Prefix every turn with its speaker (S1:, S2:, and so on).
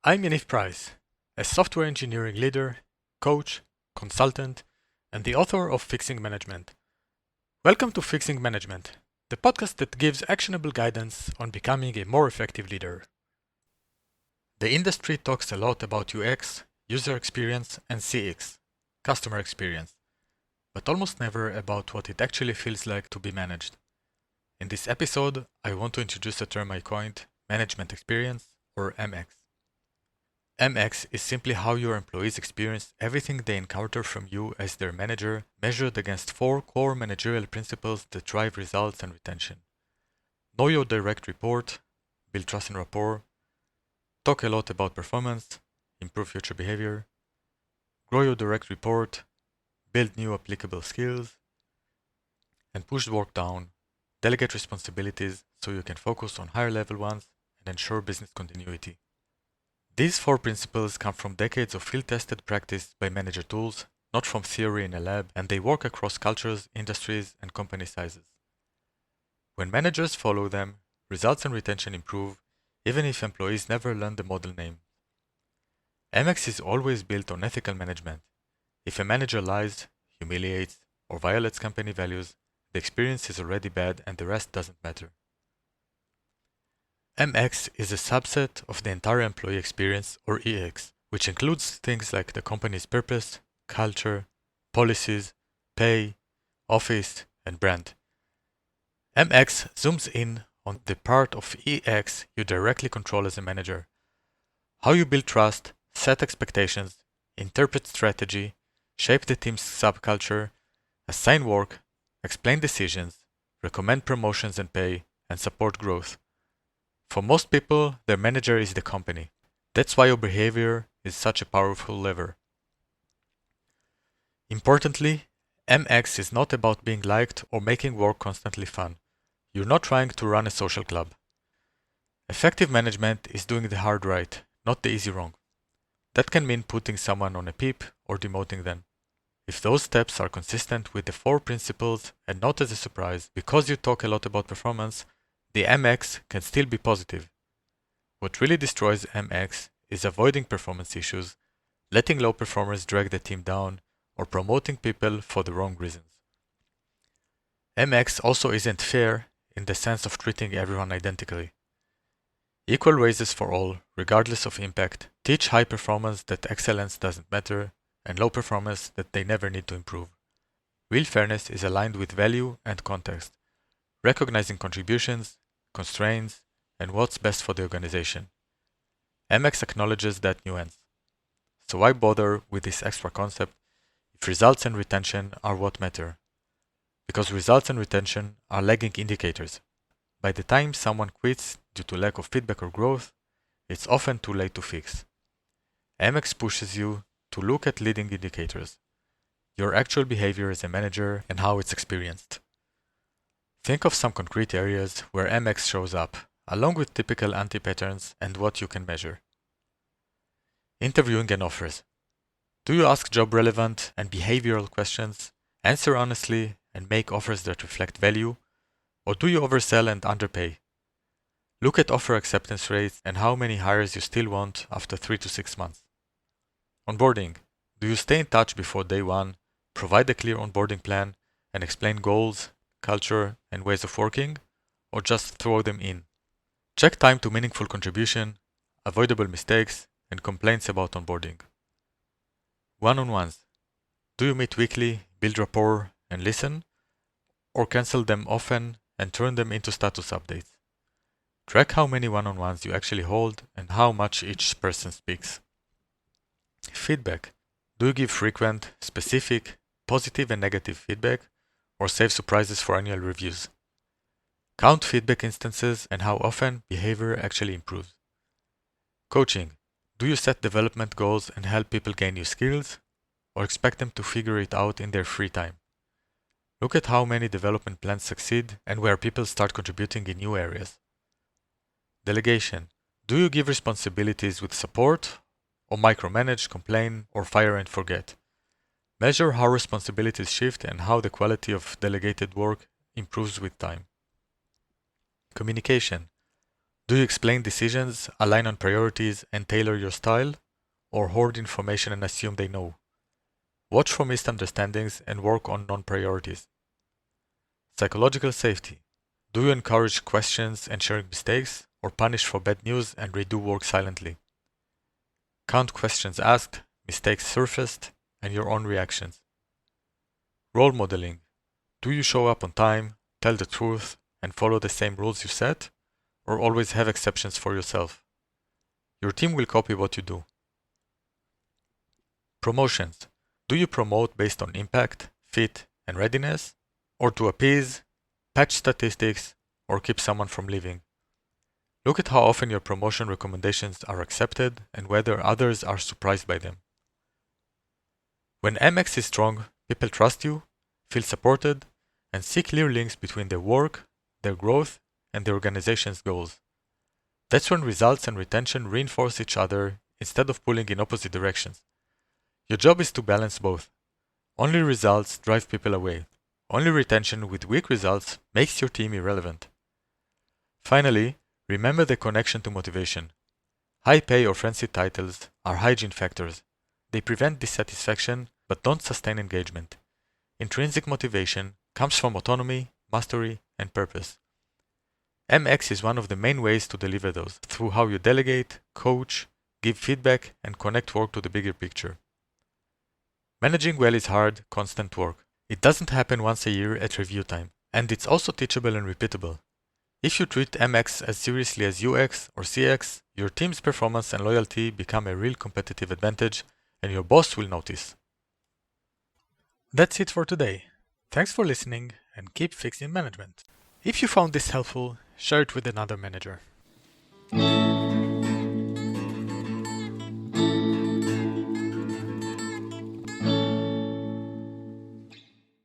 S1: I'm Yaniv Price, a software engineering leader, coach, consultant, and the author of Fixing Management. Welcome to Fixing Management, the podcast that gives actionable guidance on becoming a more effective leader. The industry talks a lot about UX, user experience, and CX, customer experience, but almost never about what it actually feels like to be managed. In this episode, I want to introduce a term I coined, Management Experience, or MX. MX is simply how your employees experience everything they encounter from you as their manager, measured against 4 core managerial principles that drive results and retention. Know your direct report, build trust and rapport, talk a lot about performance, improve future behavior, grow your direct report, build new applicable skills, and push work down, delegate responsibilities so you can focus on higher level ones and ensure business continuity. These 4 principles come from decades of field-tested practice by manager tools, not from theory in a lab, and they work across cultures, industries, and company sizes. When managers follow them, results and retention improve, even if employees never learn the model name. MX is always built on ethical management. If a manager lies, humiliates, or violates company values, the experience is already bad and the rest doesn't matter. MX is a subset of the entire employee experience, or EX, which includes things like the company's purpose, culture, policies, pay, office, and brand. MX zooms in on the part of EX you directly control as a manager. How you build trust, set expectations, interpret strategy, shape the team's subculture, assign work, explain decisions, recommend promotions and pay, and support growth. For most people, their manager is the company. That's why your behavior is such a powerful lever. Importantly, MX is not about being liked or making work constantly fun. You're not trying to run a social club. Effective management is doing the hard right, not the easy wrong. That can mean putting someone on a PEEP or demoting them. If those steps are consistent with the 4 principles and not as a surprise because you talk a lot about performance, the MX can still be positive. What really destroys MX is avoiding performance issues, letting low performers drag the team down, or promoting people for the wrong reasons. MX also isn't fair in the sense of treating everyone identically. Equal raises for all, regardless of impact, teach high performers that excellence doesn't matter, and low performers that they never need to improve. Real fairness is aligned with value and context, recognizing contributions, constraints, and what's best for the organization. MX acknowledges that nuance. So why bother with this extra concept if results and retention are what matter? Because results and retention are lagging indicators. By the time someone quits due to lack of feedback or growth, it's often too late to fix. MX pushes you to look at leading indicators, your actual behavior as a manager and how it's experienced. Think of some concrete areas where MX shows up, along with typical anti-patterns and what you can measure. Interviewing and offers. Do you ask job-relevant and behavioral questions, answer honestly, and make offers that reflect value? Or do you oversell and underpay? Look at offer acceptance rates and how many hires you still want after 3 to 6 months. Onboarding. Do you stay in touch before day 1, provide a clear onboarding plan, and explain goals, culture, and ways of working, or just throw them in? Check time to meaningful contribution, avoidable mistakes, and complaints about onboarding. One-on-ones. Do you meet weekly, build rapport, and listen, or cancel them often and turn them into status updates? Track how many one-on-ones you actually hold and how much each person speaks. Feedback. Do you give frequent, specific, positive and negative feedback, or save surprises for annual reviews? Count feedback instances and how often behavior actually improves. Coaching. Do you set development goals and help people gain new skills, or expect them to figure it out in their free time? Look at how many development plans succeed and where people start contributing in new areas. Delegation. Do you give responsibilities with support, or micromanage, complain, or fire and forget? Measure how responsibilities shift and how the quality of delegated work improves with time. Communication. Do you explain decisions, align on priorities, and tailor your style? Or hoard information and assume they know? Watch for misunderstandings and work on non-priorities. Psychological safety. Do you encourage questions and sharing mistakes, or punish for bad news and redo work silently? Count questions asked, mistakes surfaced, and your own reactions. Role modeling. Do you show up on time, tell the truth, and follow the same rules you set, or always have exceptions for yourself? Your team will copy what you do. Promotions. Do you promote based on impact, fit, and readiness, or to appease, patch statistics, or keep someone from leaving? Look at how often your promotion recommendations are accepted and whether others are surprised by them. When MX is strong, people trust you, feel supported, and see clear links between their work, their growth, and the organization's goals. That's when results and retention reinforce each other instead of pulling in opposite directions. Your job is to balance both. Only results drive people away. Only retention with weak results makes your team irrelevant. Finally, remember the connection to motivation. High pay or fancy titles are hygiene factors. They prevent dissatisfaction but don't sustain engagement. Intrinsic motivation comes from autonomy, mastery, and purpose. MX is one of the main ways to deliver those, through how you delegate, coach, give feedback, and connect work to the bigger picture. Managing well is hard, constant work. It doesn't happen once a year at review time, and it's also teachable and repeatable. If you treat MX as seriously as UX or CX, your team's performance and loyalty become a real competitive advantage, and your boss will notice. That's it for today. Thanks for listening, and keep fixing management. If you found this helpful, share it with another manager.